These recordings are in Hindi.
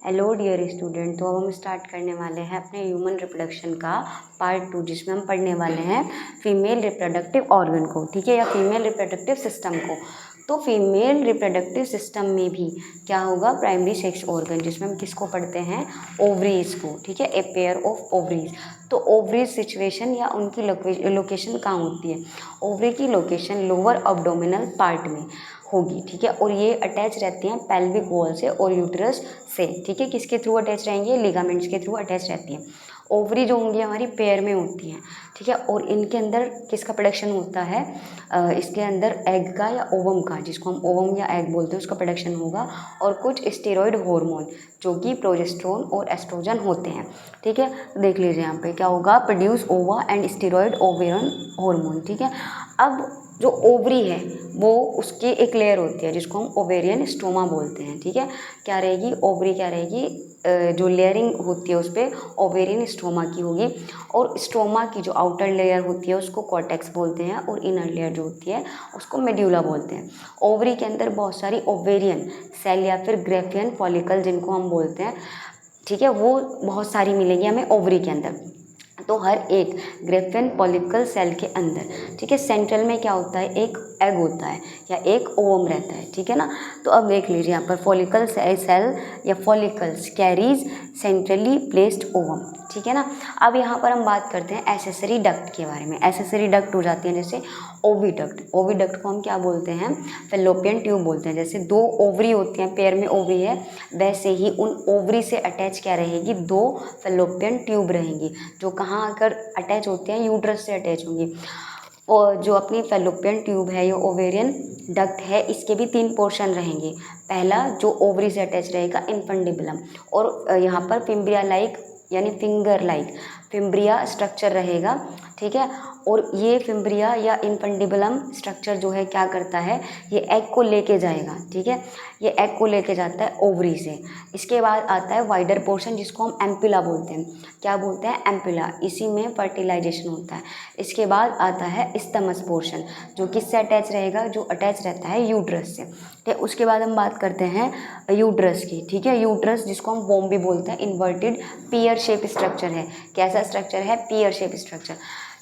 हेलो डियर स्टूडेंट, तो अब हम स्टार्ट करने वाले हैं अपने ह्यूमन रिप्रोडक्शन का पार्ट 2, जिसमें हम पढ़ने वाले हैं फीमेल रिप्रोडक्टिव ऑर्गन को, ठीक है, या फीमेल रिप्रोडक्टिव सिस्टम को। तो फीमेल रिप्रोडक्टिव सिस्टम में भी क्या होगा, प्राइमरी सेक्स ऑर्गन, जिसमें हम किसको पढ़ते हैं, ओवरीज को, ठीक है, ए पेयर ऑफ ओवरीज। तो ओवरीज सिचुएशन या उनकी लोकेशन कहाँ होती है, ओवरी की लोकेशन लोअर अब्डोमिनल पार्ट में होगी, ठीक है, और ये अटैच रहती हैं पेल्विक वॉल से और यूट्रस से, ठीक है। किसके थ्रू अटैच रहेंगे, लिगामेंट्स के थ्रू अटैच रहती हैं। ओवरी जो होंगी हमारी पेयर में होती हैं, ठीक है, और इनके अंदर किसका प्रोडक्शन होता है, इसके अंदर एग का या ओवम का, जिसको हम ओवम या एग बोलते हैं, उसका प्रोडक्शन होगा, और कुछ स्टेरॉइड हार्मोन जो कि प्रोजेस्टेरोन और एस्ट्रोजन होते हैं, ठीक है। देख लीजिए यहाँ पे क्या होगा, प्रोड्यूस ओवा एंड स्टेरॉइड ओवेरन हार्मोन, ठीक है। अब जो ओवरी है वो उसकी एक लेयर होती है जिसको हम ओवेरियन स्टोमा बोलते हैं, ठीक है। क्या रहेगी, ओवरी क्या रहेगी, जो लेयरिंग होती है उस पर ओवेरियन स्टोमा की होगी, और स्टोमा की जो आउटर लेयर होती है उसको कॉर्टेक्स बोलते हैं, और इनर लेयर जो होती है उसको मेड्यूला बोलते हैं। ओवरी के अंदर बहुत सारी ओवेरियन सेल या फिर ग्रेफियन फॉलिकल जिनको हम बोलते हैं, ठीक है, वो बहुत सारी मिलेंगी हमें ओवरी के अंदर। तो हर एक ग्रेफियन फॉलिकल सेल के अंदर, ठीक है, सेंट्रल में क्या होता है, एक एग होता है या एक ओवम रहता है, ठीक है ना। तो अब देख लीजिए यहाँ पर फॉलिकल सेल या follicles carries centrally placed ovum, ठीक है ना। अब यहाँ पर हम बात करते हैं एसेसरी डक्ट के बारे में। एसेसरी डक्ट हो जाती हैं जैसे ओविडक्ट, ओविडक्ट को हम क्या बोलते हैं, फेलोपियन ट्यूब बोलते हैं। जैसे दो ओवरी होती हैं, पेयर में ओवरी है, वैसे ही उन ओवरी से अटैच क्या रहेगी, दो फेलोपियन ट्यूब रहेंगी, जो कहाँ आकर अटैच होते हैं, यूट्रस से अटैच होंगी। और जो अपनी फेलोपियन ट्यूब है, ये ओवेरियन डक्ट है, इसके भी 3 पोर्शन रहेंगे। पहला जो ओवरी से अटैच रहेगा, इन्फंडिबुलम, और यहाँ पर फिम्ब्रिया लाइक यानी फिंगर लाइक फिम्ब्रिया स्ट्रक्चर रहेगा, ठीक है। और ये फिम्ब्रिया या इन्फंडिबुलम स्ट्रक्चर जो है क्या करता है, ये एग को लेके जाएगा, ठीक है, ये एग को लेके जाता है ओवरी से। इसके बाद आता है वाइडर पोर्शन जिसको हम एम्पुला बोलते हैं। क्या बोलते हैं, एम्पुला, इसी में फर्टिलाइजेशन होता है। इसके बाद आता है स्टमस पोर्शन, जो किससे अटैच रहेगा, जो अटैच रहता है यूट्रस से, ठीक है। उसके बाद हम बात करते हैं यूट्रस की, ठीक है, यूट्रस जिसको हम वोम भी बोलते हैं, इन्वर्टेड पीयर शेप स्ट्रक्चर है। कैसा स्ट्रक्चर है, पीयर शेप स्ट्रक्चर।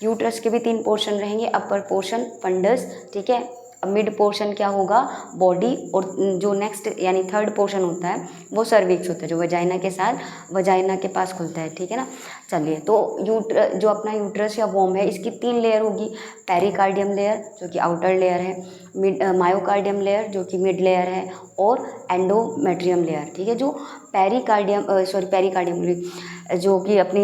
यूट्रस के भी 3 पोर्शन रहेंगे, अपर पोर्शन फंडस, ठीक है, मिड पोर्शन क्या होगा, बॉडी, और जो नेक्स्ट यानी थर्ड पोर्शन होता है वो सर्विक्स होता है, जो वजाइना के साथ वजाइना के पास खुलता है, ठीक है ना। चलिए, तो जो अपना यूट्रस या वोम है, इसकी 3 लेयर होगी। पेरिकार्डियम लेयर जो कि आउटर लेयर है, मायोकार्डियम लेयर जो कि मिड लेयर है, और एंडोमेट्रियम लेयर, ठीक है। जो पेरिकार्डियम जो कि अपनी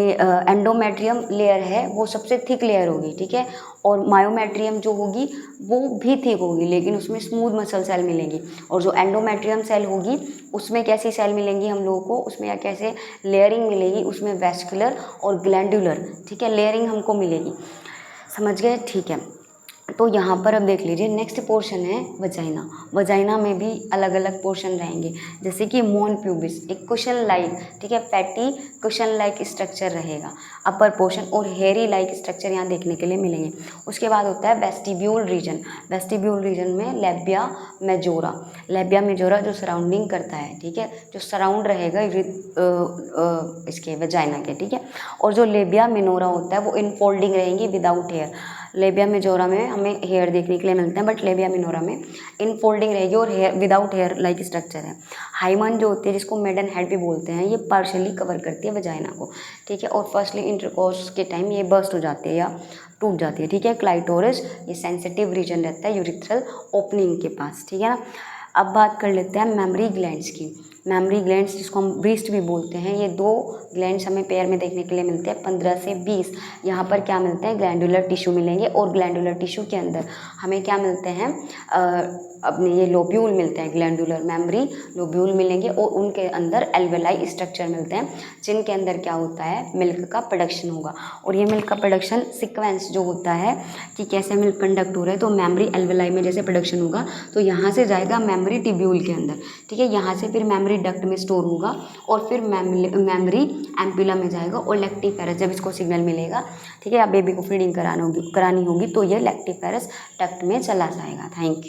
एंडोमेट्रियम लेयर है वो सबसे थिक लेयर होगी, ठीक है, और मायोमेट्रियम जो होगी वो भी थिक होगी, लेकिन उसमें स्मूथ मसल सेल मिलेंगी। और जो एंडोमेट्रियम सेल होगी उसमें कैसी सेल मिलेंगी हम लोगों को, उसमें या कैसे लेयरिंग मिलेगी, उसमें वेस्कुलर और ग्लैंडुलर, ठीक है, लेयरिंग हमको मिलेगी, समझ गए, ठीक है। तो यहाँ पर अब देख लीजिए नेक्स्ट पोर्शन है वजाइना। वजाइना में भी अलग अलग पोर्शन रहेंगे, जैसे कि मोन प्यूबिस, एक कुशन लाइक, ठीक है, फैटी कुशन लाइक स्ट्रक्चर रहेगा अपर पोर्शन, और हेयरी लाइक स्ट्रक्चर यहाँ देखने के लिए मिलेंगे। उसके बाद होता है वेस्टिब्यूल रीजन। वेस्टिब्यूल रीजन में लेबिया मेजोरा, लेबिया मेजोरा जो सराउंडिंग करता है, ठीक है, जो सराउंड रहेगा इसके वजाइना के, ठीक है। और जो लेबिया मिनोरा होता है वो इनफोल्डिंग रहेंगी विदाउट हेयर। लेबिया मेजोरा में हमें हेयर देखने के लिए मिलते हैं, बट लेबिया मिनोरा में इनफोल्डिंग रहेगी और hair without hair like structure है। हाइमन जो होती है, जिसको मेडन हेड भी बोलते हैं, ये पार्शियली कवर करती है वजाइना को, ठीक है, और फर्स्टली इंटरकोर्स के टाइम ये बर्स्ट हो जाती है या टूट जाती है, ठीक है। क्लाइटोरिस ये सेंसिटिव रीजन रहता है यूरिथ्रल ओपनिंग के पास, ठीक है ना। अब बात कर लेते हैं मेमरी ग्लैंड्स की। मेमरी ग्लैंड्स जिसको हम ब्रीस्ट भी बोलते हैं, ये 2 ग्लैंड्स हमें पेयर में देखने के लिए मिलते हैं, 15 से 20। यहाँ पर क्या मिलते हैं, ग्लैंडुलर टिश्यू मिलेंगे, और ग्लैंडुलर टिश्यू के अंदर हमें क्या मिलते हैं, अपने ये लोब्यूल मिलते हैं, ग्लैंडुलर मेमरी लोब्यूल मिलेंगे, और उनके अंदर एल्वेलाई स्ट्रक्चर मिलते हैं, जिनके अंदर क्या होता है, मिल्क का प्रोडक्शन होगा। और ये मिल्क का प्रोडक्शन सिक्वेंस जो होता है कि कैसे मिल्क कंडक्ट हो रहा है, तो मेमरी एल्वेलाई में जैसे प्रोडक्शन होगा तो यहाँ से जाएगा मेमरी टिब्यूल के अंदर, ठीक है, यहाँ से फिर मेमरी डक्ट में स्टोर होगा, और फिर मेमरी एम्पुला में जाएगा, और लैक्टिफेरस जब इसको सिग्नल मिलेगा, ठीक है, या बेबी को फीडिंग करानी होगी तो ये लैक्टिफेरस डक्ट में चला जाएगा। Thank you.